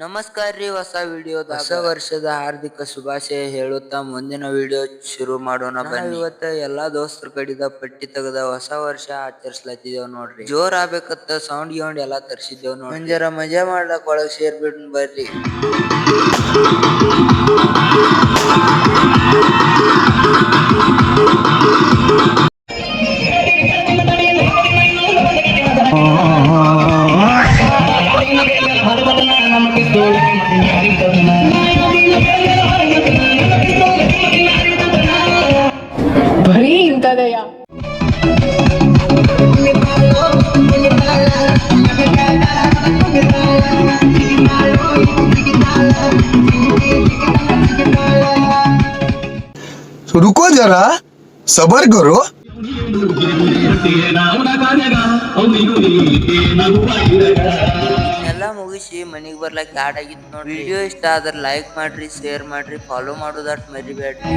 ನಮಸ್ಕಾರ ರೀ. ಹೊಸ ವರ್ಷದ ಹಾರ್ದಿಕ ಶುಭಾಶಯ ಹೇಳುತ್ತಾ ಮುಂದಿನ ವಿಡಿಯೋ ಶುರು ಮಾಡೋಣ ಬನ್ನಿ. ಇವತ್ತ ಎಲ್ಲಾ ದೋಸ್ತರ ಕಡಿದ ಪಟ್ಟಿ ತೆಗದ ಹೊಸ ವರ್ಷ ಆಚರಿಸ್ಲತ್ತಿದೇವ್ ನೋಡ್ರಿ. ಜೋರ್ ಆಗ್ಬೇಕತ್ತ ಸೌಂಡ್ ಗಿೌಂಡ್ ಎಲ್ಲಾ ತರ್ಸಿದ್ದೇವ್ ನೋಡ್ರಿ. ಜರ ಮಜಾ ಮಾಡ್ಲಕ್ ಒಳಗ್ ಸೇರ್ಬಿಡ್ ಬರ್ರಿ. ಬರೀ ಇಂಥದೆಯ रुको जरा सबर करो. ಎಲ್ಲ ಮುಗಿಸಿ ಮನಿಗ್ ಬರ್ಲಕ್ ಲೇಟ್ ಆಗಿತ್ತು ನೋಡ್ರಿ. ವಿಡಿಯೋ ಇಷ್ಟ ಆದ್ರ ಲೈಕ್ ಮಾಡ್ರಿ, ಶೇರ್ ಮಾಡ್ರಿ, ಫಾಲೋ ಮಾಡೋದಟ್ ಮರಿಬೇಡ್ರಿ.